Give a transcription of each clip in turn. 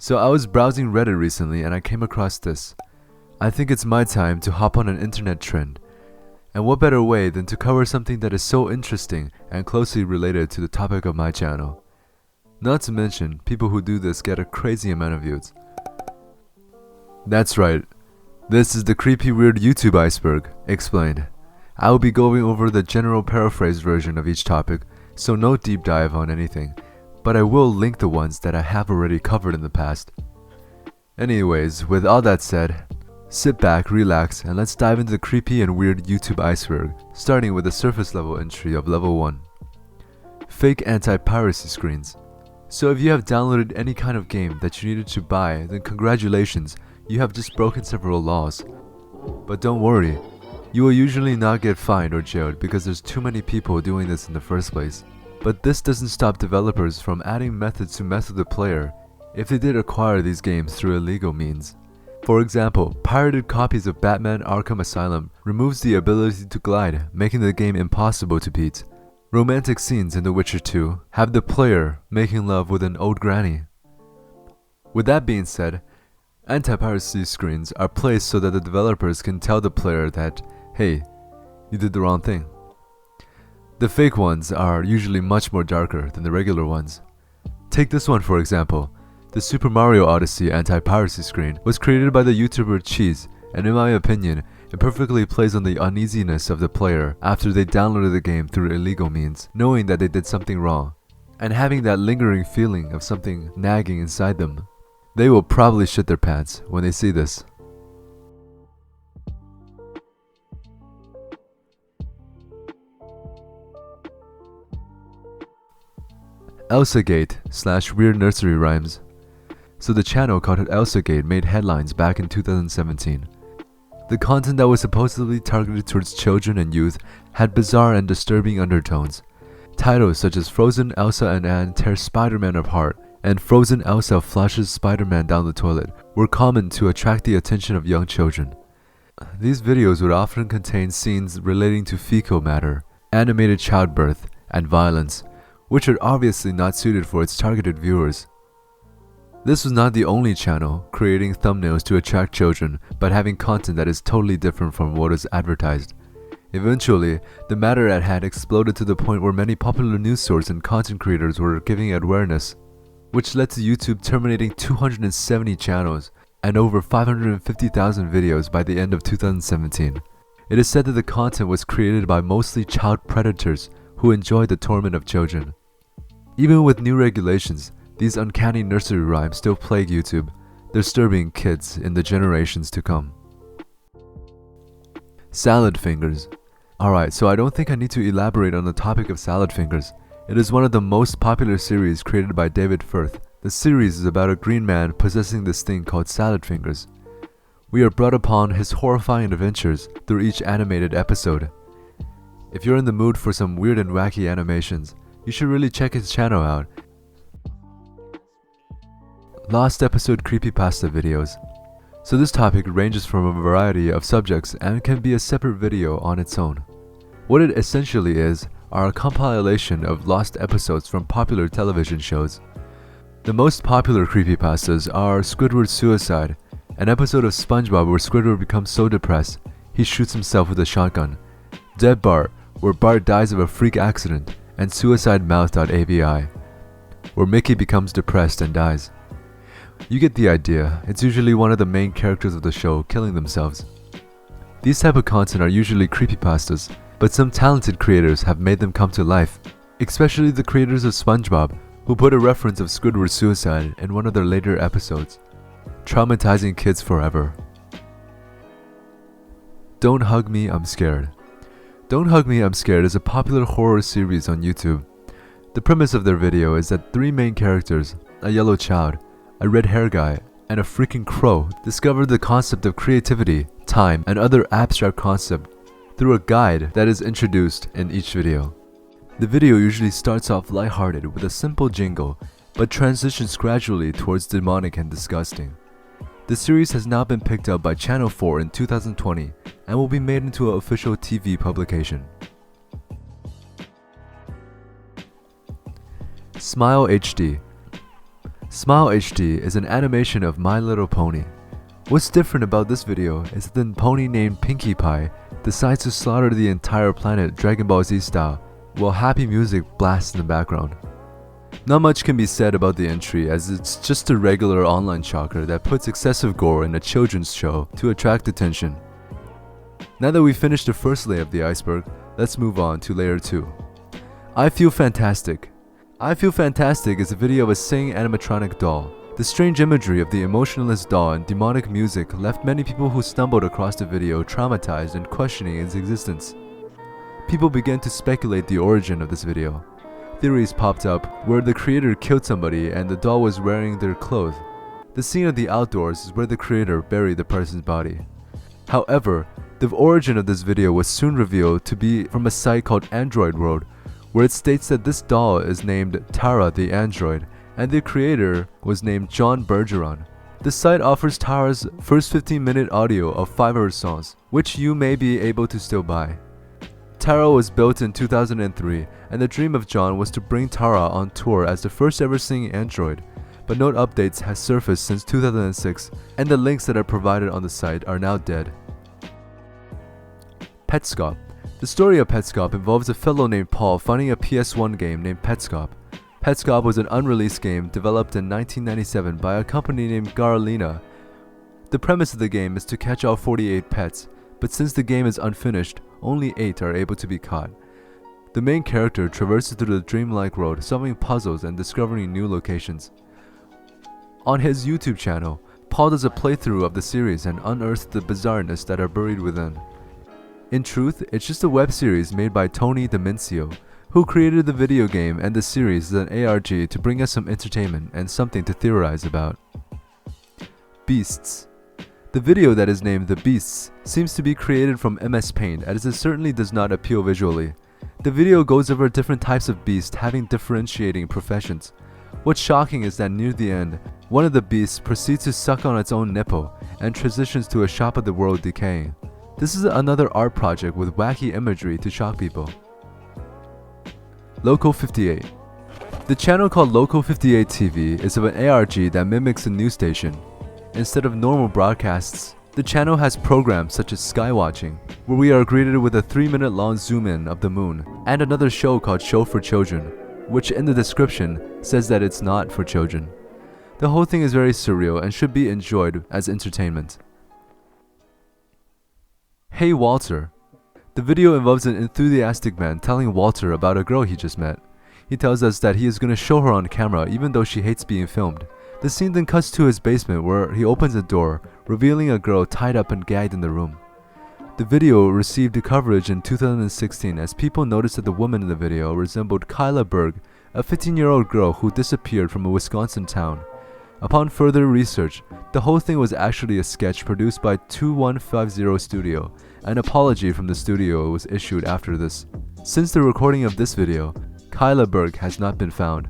So I was browsing Reddit recently and I came across this. I think it's my time to hop on an internet trend. And what better way than to cover something that is so interesting and closely related to the topic of my channel. Not to mention, people who do this get a crazy amount of views. That's right. This is the creepy weird YouTube iceberg, explained. I will be going over the general paraphrase version of each topic, so no deep dive on anything, but I will link the ones that I have already covered in the past. Anyways, with all that said, sit back, relax, and let's dive into the creepy and weird YouTube iceberg, starting with the surface level entry of level 1. Fake anti-piracy screens. So if you have downloaded any kind of game that you needed to buy, then congratulations, you have just broken several laws. But don't worry, you will usually not get fined or jailed because there's too many people doing this in the first place. But this doesn't stop developers from adding methods to mess with the player if they did acquire these games through illegal means. For example, pirated copies of Batman Arkham Asylum removes the ability to glide, making the game impossible to beat. Romantic scenes in The Witcher 2 have the player making love with an old granny. With that being said, anti-piracy screens are placed so that the developers can tell the player that, hey, you did the wrong thing. The fake ones are usually much more darker than the regular ones. Take this one for example. The Super Mario Odyssey anti-piracy screen was created by the YouTuber Cheese, and in my opinion, it perfectly plays on the uneasiness of the player after they downloaded the game through illegal means, knowing that they did something wrong, and having that lingering feeling of something nagging inside them. They will probably shit their pants when they see this. ElsaGate/Weird Nursery Rhymes. So the channel called ElsaGate made headlines back in 2017. The content that was supposedly targeted towards children and youth had bizarre and disturbing undertones. Titles such as Frozen Elsa and Anne tear Spider-Man apart and Frozen Elsa flushes Spider-Man down the toilet were common to attract the attention of young children. These videos would often contain scenes relating to fecal matter, animated childbirth, and violence, which are obviously not suited for its targeted viewers. This was not the only channel creating thumbnails to attract children, but having content that is totally different from what is advertised. Eventually, the matter at hand exploded to the point where many popular news sources and content creators were giving it awareness, which led to YouTube terminating 270 channels and over 550,000 videos by the end of 2017. It is said that the content was created by mostly child predators who enjoyed the torment of children. Even with new regulations, these uncanny nursery rhymes still plague YouTube, disturbing kids in the generations to come. Salad fingers. Alright, so I don't think I need to elaborate on the topic of salad fingers. It is one of the most popular series created by David Firth. The series is about a green man possessing this thing called salad fingers. We are brought upon his horrifying adventures through each animated episode. If you're in the mood for some weird and wacky animations, you should really check his channel out. Lost episode creepypasta videos. So this topic ranges from a variety of subjects and can be a separate video on its own. What it essentially is are a compilation of lost episodes from popular television shows. The most popular creepypastas are Squidward's Suicide, an episode of SpongeBob where Squidward becomes so depressed he shoots himself with a shotgun, Dead Bart, where Bart dies of a freak accident, and SuicideMouth.avi, where Mickey becomes depressed and dies. You get the idea, it's usually one of the main characters of the show killing themselves. These type of content are usually creepypastas, but some talented creators have made them come to life, especially the creators of SpongeBob, who put a reference of Squidward's suicide in one of their later episodes, traumatizing kids forever. Don't Hug Me, I'm Scared. Don't Hug Me, I'm Scared is a popular horror series on YouTube. The premise of their video is that three main characters, a yellow child, a red hair guy, and a freaking crow discover the concept of creativity, time, and other abstract concepts through a guide that is introduced in each video. The video usually starts off lighthearted with a simple jingle, but transitions gradually towards demonic and disgusting. The series has now been picked up by Channel 4 in 2020 and will be made into an official TV publication. Smile HD. Smile HD is an animation of My Little Pony. What's different about this video is that the pony named Pinkie Pie decides to slaughter the entire planet Dragon Ball Z style, while happy music blasts in the background. Not much can be said about the entry, as it's just a regular online shocker that puts excessive gore in a children's show to attract attention. Now that we've finished the first layer of the iceberg, let's move on to layer 2. I Feel Fantastic. I Feel Fantastic is a video of a singing animatronic doll. The strange imagery of the emotionless doll and demonic music left many people who stumbled across the video traumatized and questioning its existence. People began to speculate the origin of this video. Theories popped up where the creator killed somebody and the doll was wearing their clothes. The scene of the outdoors is where the creator buried the person's body. However, the origin of this video was soon revealed to be from a site called Android World, where it states that this doll is named Tara the Android, and the creator was named John Bergeron. The site offers Tara's first 15-minute audio of 5 of her songs, which you may be able to still buy. Tara was built in 2003, and the dream of John was to bring Tara on tour as the first ever singing android, but no updates has surfaced since 2006, and the links that are provided on the site are now dead. Petscop. The story of Petscop involves a fellow named Paul finding a PS1 game named Petscop. Petscop was an unreleased game developed in 1997 by a company named Garalina. The premise of the game is to catch all 48 pets, but since the game is unfinished, only 8 are able to be caught. The main character traverses through the dreamlike world, solving puzzles and discovering new locations. On his YouTube channel, Paul does a playthrough of the series and unearths the bizarreness that are buried within. In truth, it's just a web series made by Tony Dimencio, who created the video game and the series as an ARG to bring us some entertainment and something to theorize about. Beasts. The video that is named The Beasts seems to be created from MS Paint, as it certainly does not appeal visually. The video goes over different types of beasts having differentiating professions. What's shocking is that near the end, one of the beasts proceeds to suck on its own nipple and transitions to a shop of the world decaying. This is another art project with wacky imagery to shock people. Local 58. The channel called Local 58 TV is of an ARG that mimics a news station. Instead of normal broadcasts, the channel has programs such as Skywatching, where we are greeted with a 3-minute long zoom-in of the moon, and another show called Show for Children, which in the description says that it's not for children. The whole thing is very surreal and should be enjoyed as entertainment. Hey Walter. The video involves an enthusiastic man telling Walter about a girl he just met. He tells us that he is going to show her on camera even though she hates being filmed. The scene then cuts to his basement where he opens a door, revealing a girl tied up and gagged in the room. The video received coverage in 2016 as people noticed that the woman in the video resembled Kyla Berg, a 15-year-old girl who disappeared from a Wisconsin town. Upon further research, the whole thing was actually a sketch produced by 2150 Studio. An apology from the studio was issued after this. Since the recording of this video, Kyla Berg has not been found.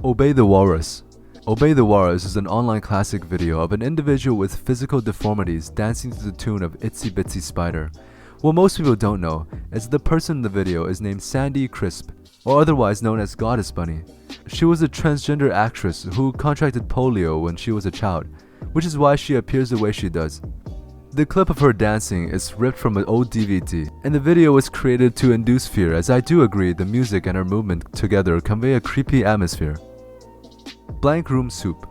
Obey the Walrus. Obey the Walrus is an online classic video of an individual with physical deformities dancing to the tune of Itsy Bitsy Spider. What most people don't know is that the person in the video is named Sandy Crisp, or otherwise known as Goddess Bunny. She was a transgender actress who contracted polio when she was a child, which is why she appears the way she does. The clip of her dancing is ripped from an old DVD, and the video was created to induce fear, as I do agree the music and her movement together convey a creepy atmosphere. Blank Room Soup.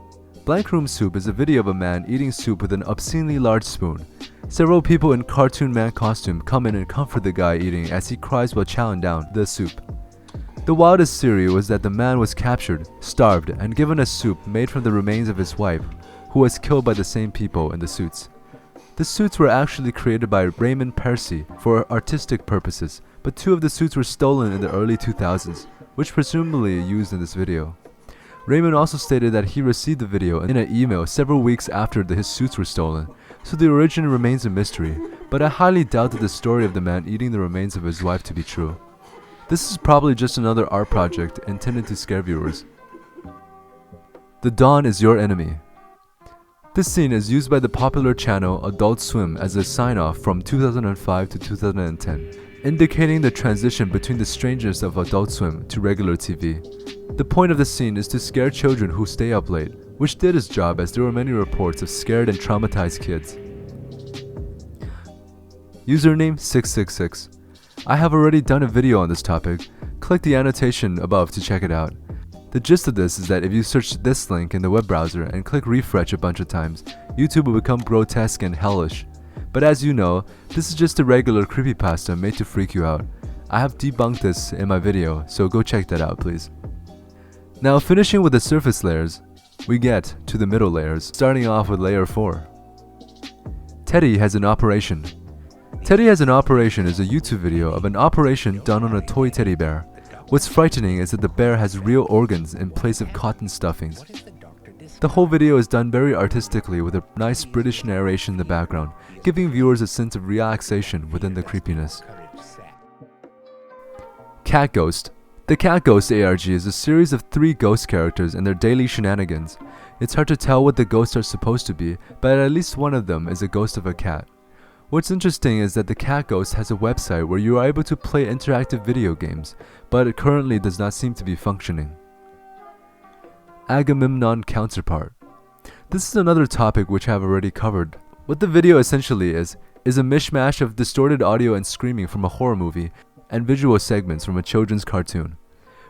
Blank Room Soup is a video of a man eating soup with an obscenely large spoon. Several people in Cartoon Man costume come in and comfort the guy eating as he cries while chowing down the soup. The wildest theory was that the man was captured, starved, and given a soup made from the remains of his wife, who was killed by the same people in the suits. The suits were actually created by Raymond Percy for artistic purposes, but 2 of the suits were stolen in the early 2000s, which presumably used in this video. Raymond also stated that he received the video in an email several weeks after his suits were stolen, so the origin remains a mystery, but I highly doubt that the story of the man eating the remains of his wife to be true. This is probably just another art project intended to scare viewers. The Dawn is Your Enemy. This scene is used by the popular channel Adult Swim as a sign-off from 2005 to 2010. indicating the transition between the strangeness of Adult Swim to regular TV. The point of the scene is to scare children who stay up late, which did its job as there were many reports of scared and traumatized kids. Username 666. I have already done a video on this topic. Click the annotation above to check it out. The gist of this is that if you search this link in the web browser and click refresh a bunch of times, YouTube will become grotesque and hellish. But as you know, this is just a regular creepypasta made to freak you out. I have debunked this in my video, so go check that out please. Now finishing with the surface layers, we get to the middle layers, starting off with layer 4. Teddy has an operation. Teddy has an operation is a YouTube video of an operation done on a toy teddy bear. What's frightening is that the bear has real organs in place of cotton stuffings. The whole video is done very artistically with a nice British narration in the background, giving viewers a sense of relaxation within the creepiness. Cat Ghost. The Cat Ghost ARG is a series of 3 ghost characters and their daily shenanigans. It's hard to tell what the ghosts are supposed to be, but at least one of them is a ghost of a cat. What's interesting is that the Cat Ghost has a website where you are able to play interactive video games, but it currently does not seem to be functioning. Agamemnon Counterpart. This is another topic which I have already covered. What the video essentially is a mishmash of distorted audio and screaming from a horror movie and visual segments from a children's cartoon.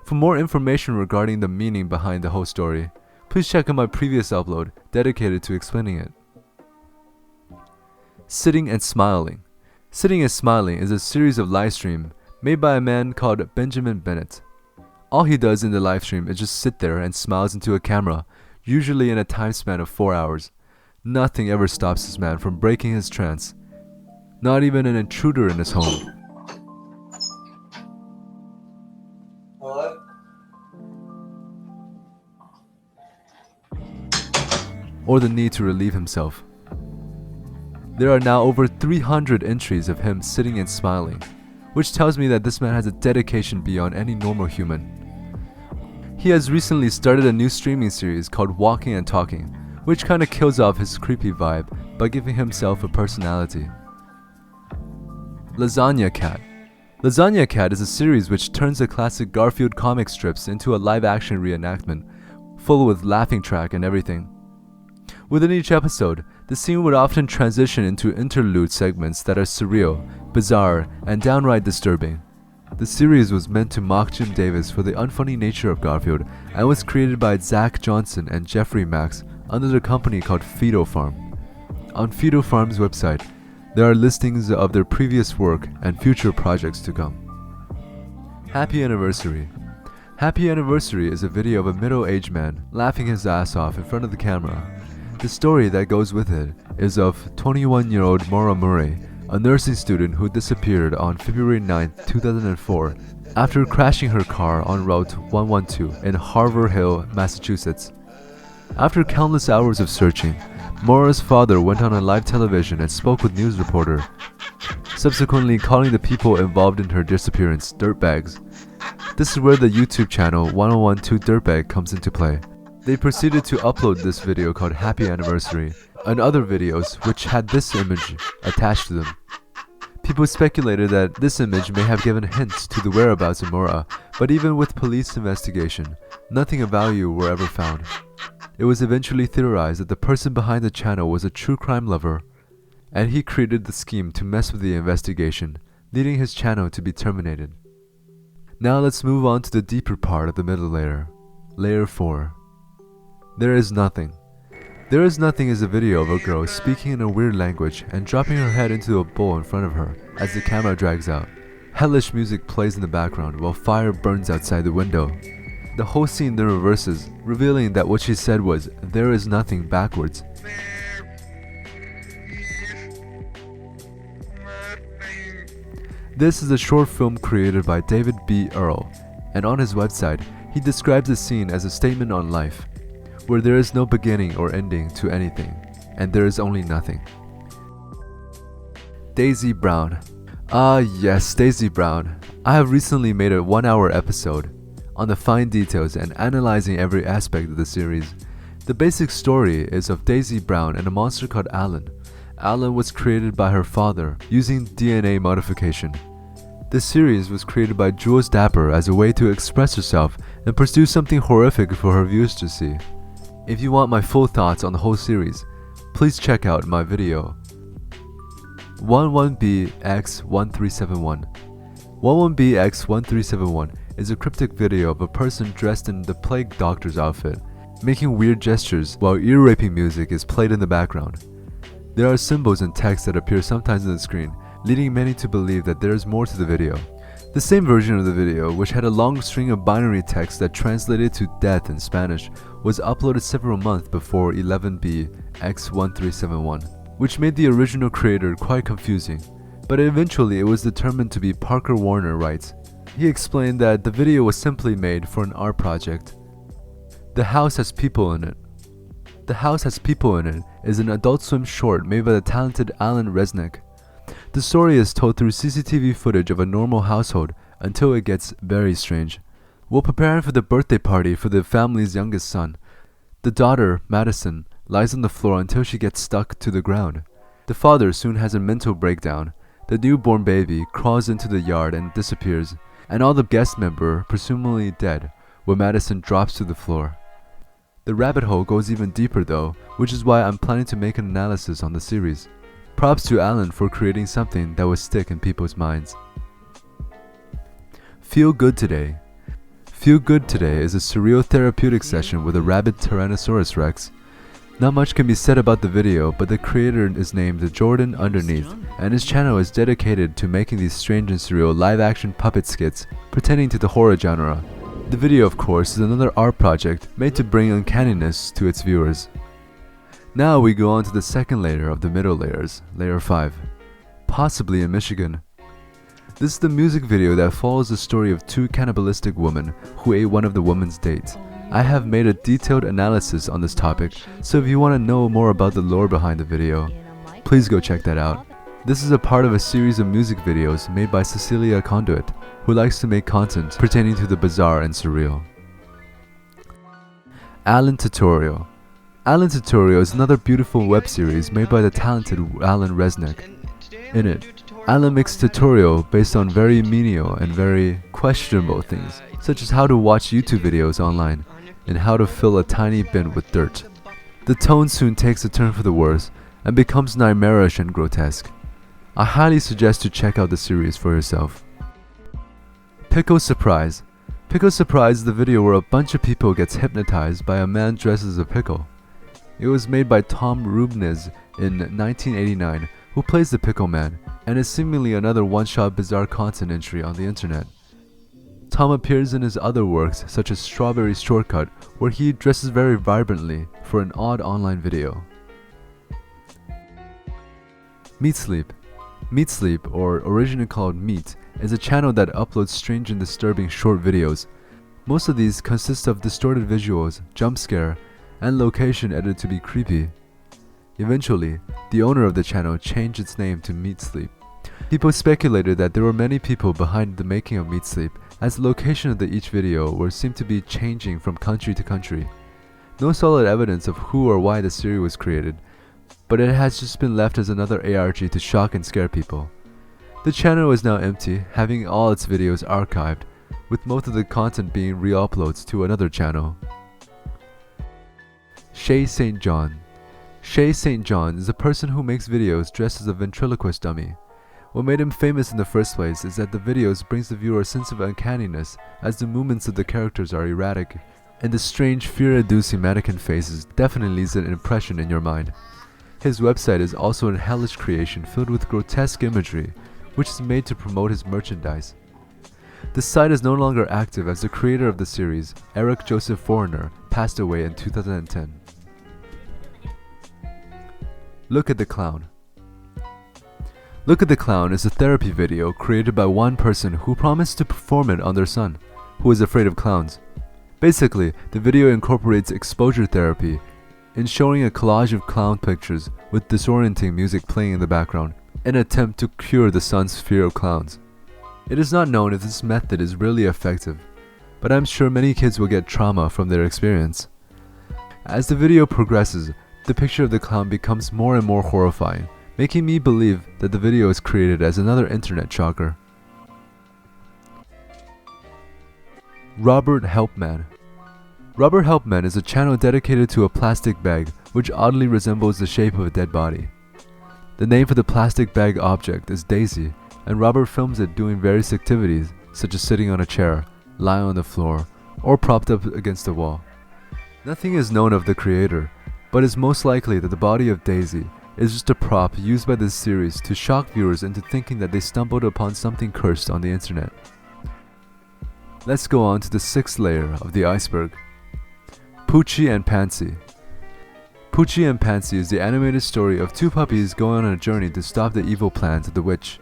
For more information regarding the meaning behind the whole story, please check out my previous upload dedicated to explaining it. Sitting and Smiling. Sitting and Smiling is a series of live stream made by a man called Benjamin Bennett. All he does in the live stream is just sit there and smiles into a camera, usually in a time span of 4 hours. Nothing ever stops this man from breaking his trance. Not even an intruder in his home. What? Or the need to relieve himself. There are now over 300 entries of him sitting and smiling, which tells me that this man has a dedication beyond any normal human. He has recently started a new streaming series called Walking and Talking, which kinda kills off his creepy vibe by giving himself a personality. Lasagna Cat. Lasagna Cat is a series which turns the classic Garfield comic strips into a live-action reenactment, full with laughing track and everything. Within each episode, the scene would often transition into interlude segments that are surreal, bizarre, and downright disturbing. The series was meant to mock Jim Davis for the unfunny nature of Garfield and was created by Zach Johnson and Jeffrey Max under the company called Fido Farm. On Fido Farm's website, there are listings of their previous work and future projects to come. Happy Anniversary. Happy Anniversary is a video of a middle-aged man laughing his ass off in front of the camera. The story that goes with it is of 21-year-old Maura Murray, a nursing student who disappeared on February 9, 2004 after crashing her car on Route 112 in Harvard Hill, Massachusetts. After countless hours of searching, Maura's father went on a live television and spoke with news reporter, subsequently calling the people involved in her disappearance dirtbags. This is where the YouTube channel 1012 Dirtbag comes into play. They proceeded to upload this video called Happy Anniversary and other videos which had this image attached to them. People speculated that this image may have given hints to the whereabouts of Maura, but even with police investigation, nothing of value were ever found. It was eventually theorized that the person behind the channel was a true crime lover, and he created the scheme to mess with the investigation, leading his channel to be terminated. Now let's move on to the deeper part of the middle layer, layer 4. There is Nothing. There is Nothing is a video of a girl speaking in a weird language and dropping her head into a bowl in front of her as the camera drags out. Hellish music plays in the background while fire burns outside the window. The whole scene then reverses, revealing that what she said was, "There is nothing," backwards. This is a short film created by David B. Earl, and on his website, he describes the scene as a statement on life, where there is no beginning or ending to anything, and there is only nothing. Daisy Brown. Ah yes, Daisy Brown. I have recently made a 1-hour episode on the fine details and analyzing every aspect of the series. The basic story is of Daisy Brown and a monster called Alan. Alan was created by her father using DNA modification. This series was created by Jules Dapper as a way to express herself and pursue something horrific for her viewers to see. If you want my full thoughts on the whole series, please check out my video. 11BX1371. 11BX1371 is a cryptic video of a person dressed in the plague doctor's outfit, making weird gestures while ear-raping music is played in the background. There are symbols and text that appear sometimes on the screen, leading many to believe that there is more to the video. The same version of the video, which had a long string of binary text that translated to death in Spanish, was uploaded several months before 11BX1371, which made the original creator quite confusing, but eventually it was determined to be Parker Warner writes. He explained that the video was simply made for an art project. The House Has People in It. The House Has People in It is an Adult Swim short made by the talented Alan Resnick. The story is told through CCTV footage of a normal household until it gets very strange. While preparing for the birthday party for the family's youngest son, the daughter, Madison, lies on the floor until she gets stuck to the ground. The father soon has a mental breakdown. The newborn baby crawls into the yard and disappears, and all the guest members presumably dead, when Madison drops to the floor. The rabbit hole goes even deeper though, which is why I'm planning to make an analysis on the series. Props to Alan for creating something that would stick in people's minds. Feel Good Today. Feel Good Today is a surreal therapeutic session with a rabid Tyrannosaurus Rex. Not much can be said about the video, but the creator is named Jordan Underneath, and his channel is dedicated to making these strange and surreal live-action puppet skits pertaining to the horror genre. The video, of course, is another art project made to bring uncanniness to its viewers. Now we go on to the second layer of the middle layers, layer 5, possibly in Michigan. This is the music video that follows the story of two cannibalistic women who ate one of the woman's dates. I have made a detailed analysis on this topic, so if you want to know more about the lore behind the video, please go check that out. This is a part of a series of music videos made by Cecilia Conduit, who likes to make content pertaining to the bizarre and surreal. Alan Tutorial. Alan Tutorial is another beautiful web series made by the talented Alan Resnick. In it, Alan makes tutorial based on very menial and very questionable things, such as how to watch YouTube videos online and how to fill a tiny bin with dirt. The tone soon takes a turn for the worse and becomes nightmarish and grotesque. I highly suggest to check out the series for yourself. Pickle Surprise. Pickle Surprise is the video where a bunch of people gets hypnotized by a man dressed as a pickle. It was made by Tom Rubnez in 1989, who plays the Pickle Man, and is seemingly another one-shot bizarre content entry on the internet. Tom appears in his other works such as Strawberry Shortcut, where he dresses very vibrantly for an odd online video. Meat Sleep. Meat Sleep, or originally called Meat, is a channel that uploads strange and disturbing short videos. Most of these consist of distorted visuals, jump scare, and location edited to be creepy. Eventually, the owner of the channel changed its name to Meat Sleep. People speculated that there were many people behind the making of Meat Sleep, as the location of each video seemed to be changing from country to country. No solid evidence of who or why the series was created, but it has just been left as another ARG to shock and scare people. The channel is now empty, having all its videos archived, with most of the content being re-uploads to another channel. Shay St. John. Shay St. John is a person who makes videos dressed as a ventriloquist dummy. What made him famous in the first place is that the videos brings the viewer a sense of uncanniness, as the movements of the characters are erratic, and the strange fear-inducing mannequin faces definitely leaves an impression in your mind. His website is also a hellish creation filled with grotesque imagery, which is made to promote his merchandise. The site is no longer active as the creator of the series, Eric Joseph Foreigner, passed away in 2010. Look at the Clown. Look at the Clown is a therapy video created by one person who promised to perform it on their son, who is afraid of clowns. Basically, the video incorporates exposure therapy in showing a collage of clown pictures with disorienting music playing in the background, in an attempt to cure the son's fear of clowns. It is not known if this method is really effective, but I'm sure many kids will get trauma from their experience. As the video progresses, the picture of the clown becomes more and more horrifying, making me believe that the video is created as another internet shocker. Robert Helpman. Robert Helpman is a channel dedicated to a plastic bag which oddly resembles the shape of a dead body. The name for the plastic bag object is Daisy, and Robert films it doing various activities such as sitting on a chair, lying on the floor, or propped up against a wall. Nothing is known of the creator, but it's most likely that the body of Daisy is just a prop used by this series to shock viewers into thinking that they stumbled upon something cursed on the internet. Let's go on to the 6th layer of the iceberg. Poochie and Pansy. Poochie and Pansy is the animated story of two puppies going on a journey to stop the evil plans of the witch.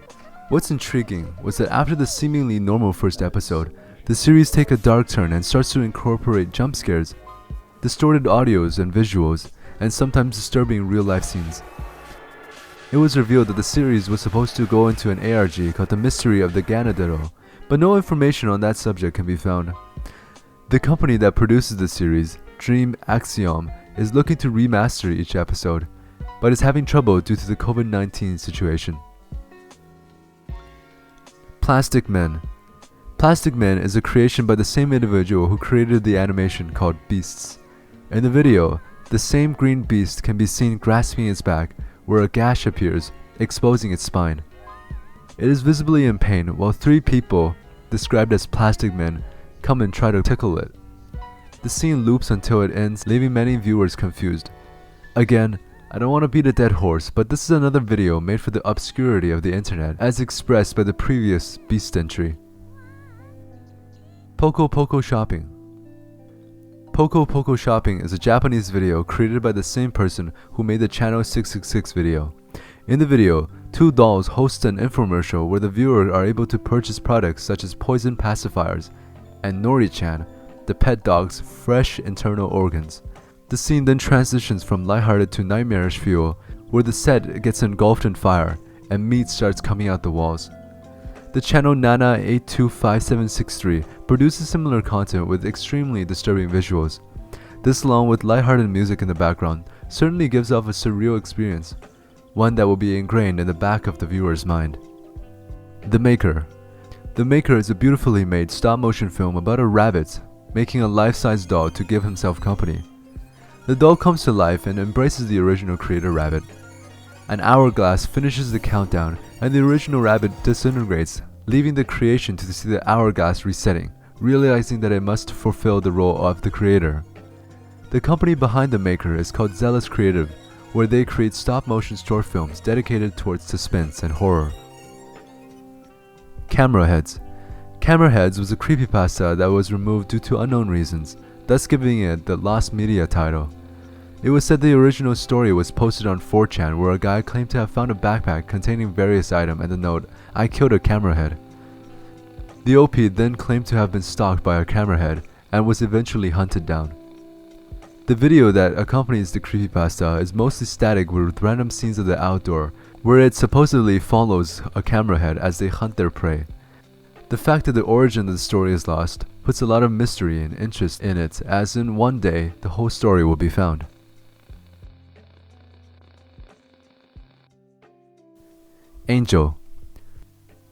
What's intriguing was that after the seemingly normal first episode, the series takes a dark turn and starts to incorporate jump scares, distorted audios and visuals, and sometimes disturbing real-life scenes. It was revealed that the series was supposed to go into an ARG called The Mystery of the Ganadero, but no information on that subject can be found. The company that produces the series, Dream Axiom, is looking to remaster each episode, but is having trouble due to the COVID-19 situation. Plastic Men. Plastic Men is a creation by the same individual who created the animation called Beasts. In the video, the same green beast can be seen grasping its back, where a gash appears, exposing its spine. It is visibly in pain while three people, described as plastic men, come and try to tickle it. The scene loops until it ends, leaving many viewers confused. Again, I don't want to beat a dead horse, but this is another video made for the obscurity of the internet, as expressed by the previous Beast entry. Poco Poco Shopping. Poco Poco Shopping is a Japanese video created by the same person who made the Channel 666 video. In the video, two dolls host an infomercial where the viewers are able to purchase products such as poison pacifiers and Nori-chan, the pet dog's fresh internal organs. The scene then transitions from lighthearted to nightmarish feel, where the set gets engulfed in fire and meat starts coming out the walls. The channel Nana825763 produces similar content with extremely disturbing visuals. This, along with lighthearted music in the background, certainly gives off a surreal experience, one that will be ingrained in the back of the viewer's mind. The Maker. The Maker is a beautifully made stop-motion film about a rabbit making a life-size doll to give himself company. The doll comes to life and embraces the original creator rabbit. An hourglass finishes the countdown and the original rabbit disintegrates, leaving the creation to see the hourglass resetting, realizing that it must fulfill the role of the creator. The company behind The Maker is called Zealous Creative, where they create stop-motion short films dedicated towards suspense and horror. Camera Heads. Camera Heads was a creepypasta that was removed due to unknown reasons, thus giving it the Lost Media title. It was said the original story was posted on 4chan, where a guy claimed to have found a backpack containing various items and the note, "I killed a camerahead." The OP then claimed to have been stalked by a camerahead and was eventually hunted down. The video that accompanies the creepypasta is mostly static with random scenes of the outdoor, where it supposedly follows a camerahead as they hunt their prey. The fact that the origin of the story is lost puts a lot of mystery and interest in it, as in one day the whole story will be found. Angel.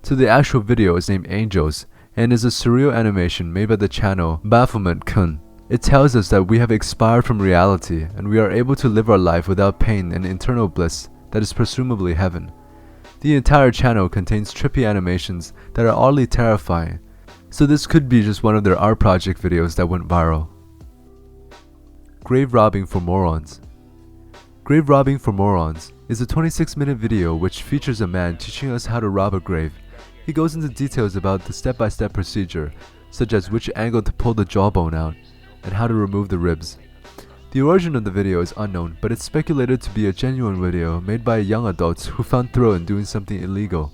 So the actual video is named Angels and is a surreal animation made by the channel Bafflement-kun. It tells us that we have expired from reality and we are able to live our life without pain and internal bliss that is presumably heaven. The entire channel contains trippy animations that are oddly terrifying, so this could be just one of their art project videos that went viral. Grave Robbing for Morons. Grave Robbing for Morons is a 26-minute video which features a man teaching us how to rob a grave. He goes into details about the step-by-step procedure, such as which angle to pull the jawbone out, and how to remove the ribs. The origin of the video is unknown, but it's speculated to be a genuine video made by young adults who found thrill in doing something illegal.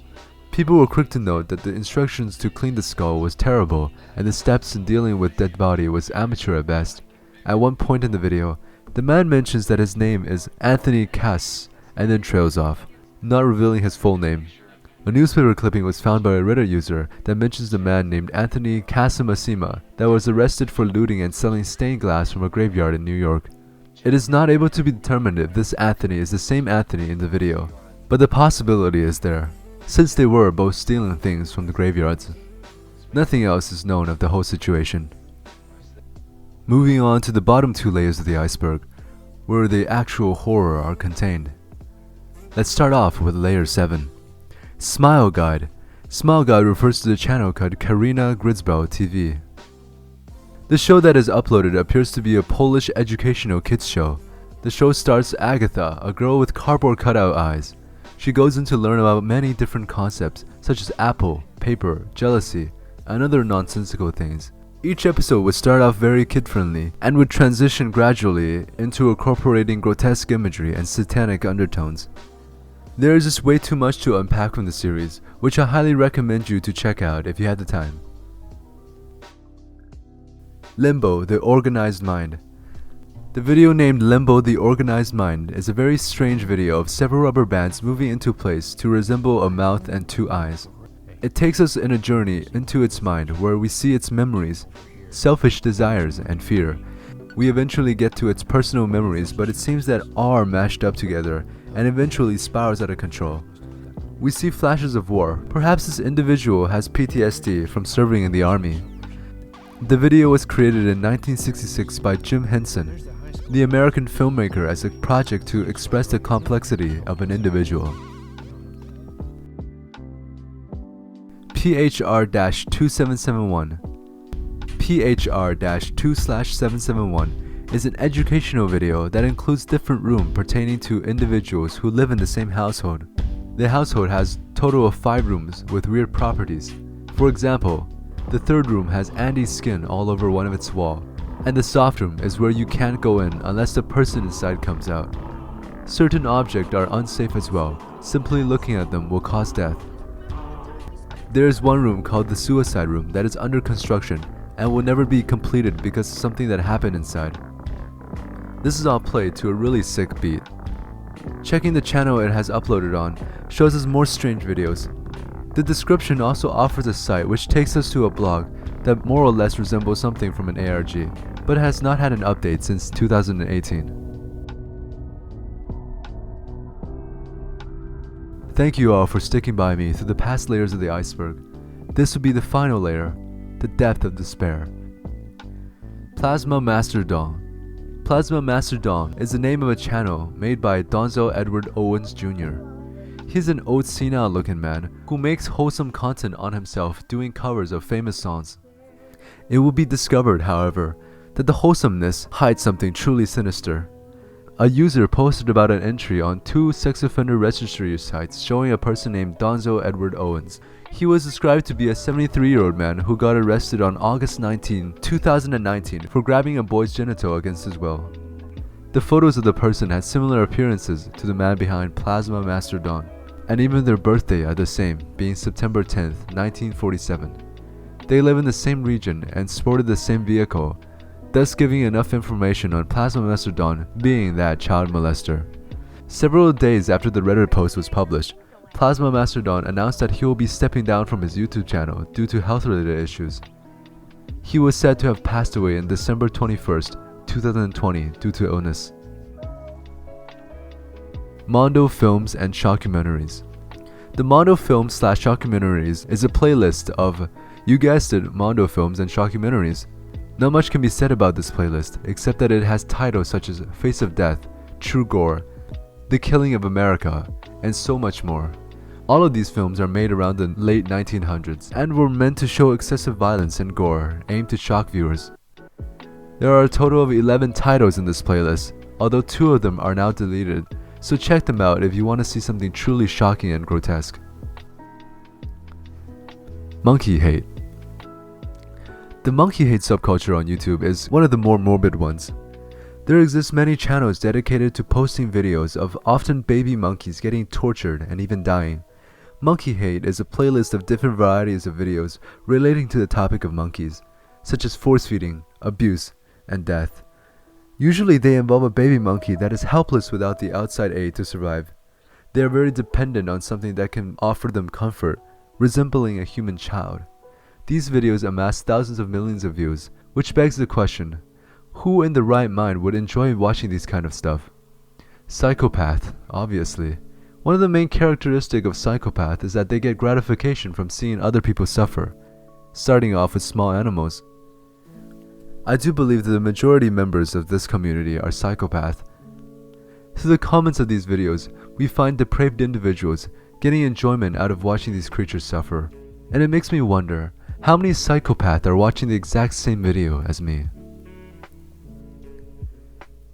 People were quick to note that the instructions to clean the skull was terrible, and the steps in dealing with dead body was amateur at best. At one point in the video, the man mentions that his name is Anthony Cass, and then trails off, not revealing his full name. A newspaper clipping was found by a Reddit user that mentions the man named Anthony Kasumasima that was arrested for looting and selling stained glass from a graveyard in New York. It is not able to be determined if this Anthony is the same Anthony in the video, but the possibility is there, since they were both stealing things from the graveyards. Nothing else is known of the whole situation. Moving on to the bottom 2 layers of the iceberg, where the actual horror are contained. Let's start off with layer 7. Smile Guide. Smile Guide refers to the channel called Karina Gridsbell TV. The show that is uploaded appears to be a Polish educational kids show. The show stars Agatha, a girl with cardboard cutout eyes. She goes in to learn about many different concepts, such as apple, paper, jealousy, and other nonsensical things. Each episode would start off very kid-friendly and would transition gradually into incorporating grotesque imagery and satanic undertones. There is just way too much to unpack from the series, which I highly recommend you to check out if you have the time. Limbo, the Organized Mind. The video named Limbo, the Organized Mind is a very strange video of several rubber bands moving into place to resemble a mouth and 2 eyes. It takes us in a journey into its mind where we see its memories, selfish desires, and fear. We eventually get to its personal memories, but it seems that all are mashed up together and eventually spirals out of control. We see flashes of war. Perhaps this individual has PTSD from serving in the army. The video was created in 1966 by Jim Henson, the American filmmaker, as a project to express the complexity of an individual. PHR-2771. PHR-2/771 is an educational video that includes different rooms pertaining to individuals who live in the same household. The household has a total of 5 rooms with weird properties. For example, the 3rd room has Andy's skin all over one of its walls, and the soft room is where you can't go in unless the person inside comes out. Certain objects are unsafe as well. Simply looking at them will cause death. There is one room called the suicide room that is under construction and will never be completed because of something that happened inside. This is all played to a really sick beat. Checking the channel it has uploaded on shows us more strange videos. The description also offers a site which takes us to a blog that more or less resembles something from an ARG, but has not had an update since 2018. Thank you all for sticking by me through the past layers of the iceberg. This will be the final layer, the depth of despair. Plasma Masterdom. Plasma Masterdom is the name of a channel made by Donzel Edward Owens Jr. He's an old senile looking man who makes wholesome content on himself doing covers of famous songs. It will be discovered, however, that the wholesomeness hides something truly sinister. A user posted about an entry on 2 sex offender registry sites showing a person named Donzel Edward Owens. He was described to be a 73-year-old man who got arrested on August 19, 2019 for grabbing a boy's genital against his will. The photos of the person had similar appearances to the man behind Plasma Masterdom, and even their birthday are the same, being September 10, 1947. They live in the same region and sported the same vehicle, thus giving enough information on Plasma Masterdom being that child molester. Several days after the Reddit post was published, Plasma Masterdom announced that he will be stepping down from his YouTube channel due to health-related issues. He was said to have passed away on December 21st, 2020 due to illness. Mondo Films and Shockumentaries. The Mondo Films/Shockumentaries is a playlist of, you guessed it, Mondo Films and Shockumentaries. Not much can be said about this playlist, except that it has titles such as Face of Death, True Gore, The Killing of America, and so much more. All of these films are made around the late 1900s and were meant to show excessive violence and gore, aimed to shock viewers. There are a total of 11 titles in this playlist, although 2 of them are now deleted, so check them out if you want to see something truly shocking and grotesque. Monkey Hate. The monkey hate subculture on YouTube is one of the more morbid ones. There exist many channels dedicated to posting videos of often baby monkeys getting tortured and even dying. Monkey Hate is a playlist of different varieties of videos relating to the topic of monkeys, such as force feeding, abuse, and death. Usually they involve a baby monkey that is helpless without the outside aid to survive. They are very dependent on something that can offer them comfort, resembling a human child. These videos amass thousands of millions of views, which begs the question, who in the right mind would enjoy watching these kind of stuff? Psychopath, obviously. One of the main characteristics of psychopath is that they get gratification from seeing other people suffer. starting off with small animals. I do believe that the majority members of this community are psychopaths. Through the comments of these videos, we find depraved individuals getting enjoyment out of watching these creatures suffer. And it makes me wonder, how many psychopaths are watching the exact same video as me?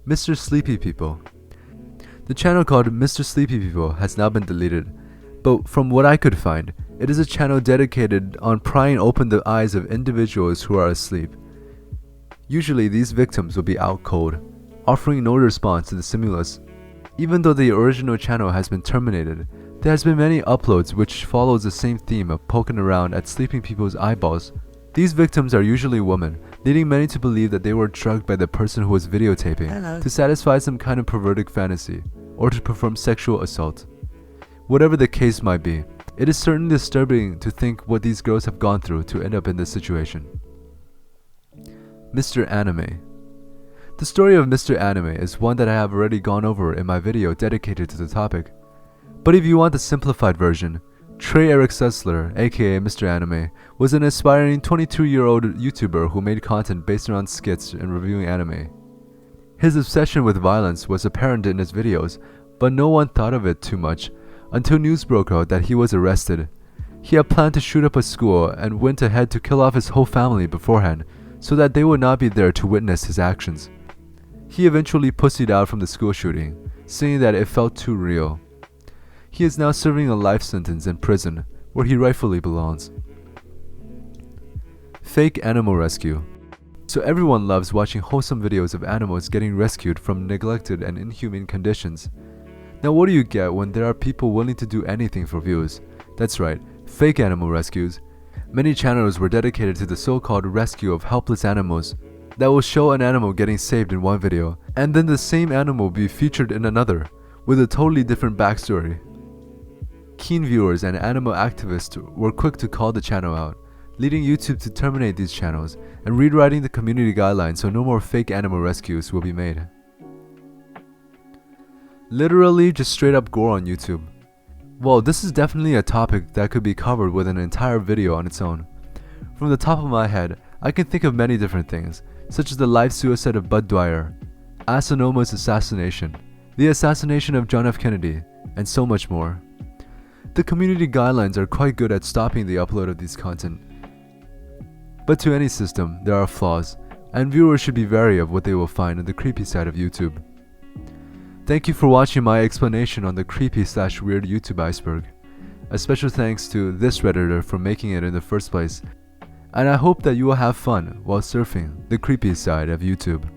Mr. Sleepy People. The channel called Mr. Sleepy People has now been deleted, but from what I could find, it is a channel dedicated on prying open the eyes of individuals who are asleep. Usually these victims will be out cold, offering no response to the stimulus. Even though the original channel has been terminated, there has been many uploads which follows the same theme of poking around at sleeping people's eyeballs. These victims are usually women, leading many to believe that they were drugged by the person who was videotaping to satisfy some kind of perverted fantasy, or to perform sexual assault. Whatever the case might be, it is certainly disturbing to think what these girls have gone through to end up in this situation. Mr. Anime. The story of Mr. Anime is one that I have already gone over in my video dedicated to the topic. But if you want the simplified version, Trey Eric Sussler, aka Mr. Anime, was an aspiring 22-year-old YouTuber who made content based around skits and reviewing anime. His obsession with violence was apparent in his videos, but no one thought of it too much until news broke out that he was arrested. He had planned to shoot up a school and went ahead to kill off his whole family beforehand, so that they would not be there to witness his actions. He eventually pussied out from the school shooting, saying that it felt too real. He is now serving a life sentence in prison, where he rightfully belongs. Fake animal rescue. So everyone loves watching wholesome videos of animals getting rescued from neglected and inhumane conditions. Now what do you get when there are people willing to do anything for views? That's right, fake animal rescues. Many channels were dedicated to the so-called rescue of helpless animals that will show an animal getting saved in one video, and then the same animal be featured in another, with a totally different backstory. Keen viewers and animal activists were quick to call the channel out, leading YouTube to terminate these channels and rewriting the community guidelines so no more fake animal rescues will be made. Literally just straight up gore on YouTube. Well, this is definitely a topic that could be covered with an entire video on its own. From the top of my head, I can think of many different things, such as the live suicide of Bud Dwyer, Asanoma's assassination, the assassination of John F. Kennedy, and so much more. The community guidelines are quite good at stopping the upload of these content. But to any system, there are flaws, and viewers should be wary of what they will find on the creepy side of YouTube. Thank you for watching my explanation on the creepy/weird YouTube iceberg. A special thanks to this Redditor for making it in the first place, and I hope that you will have fun while surfing the creepy side of YouTube.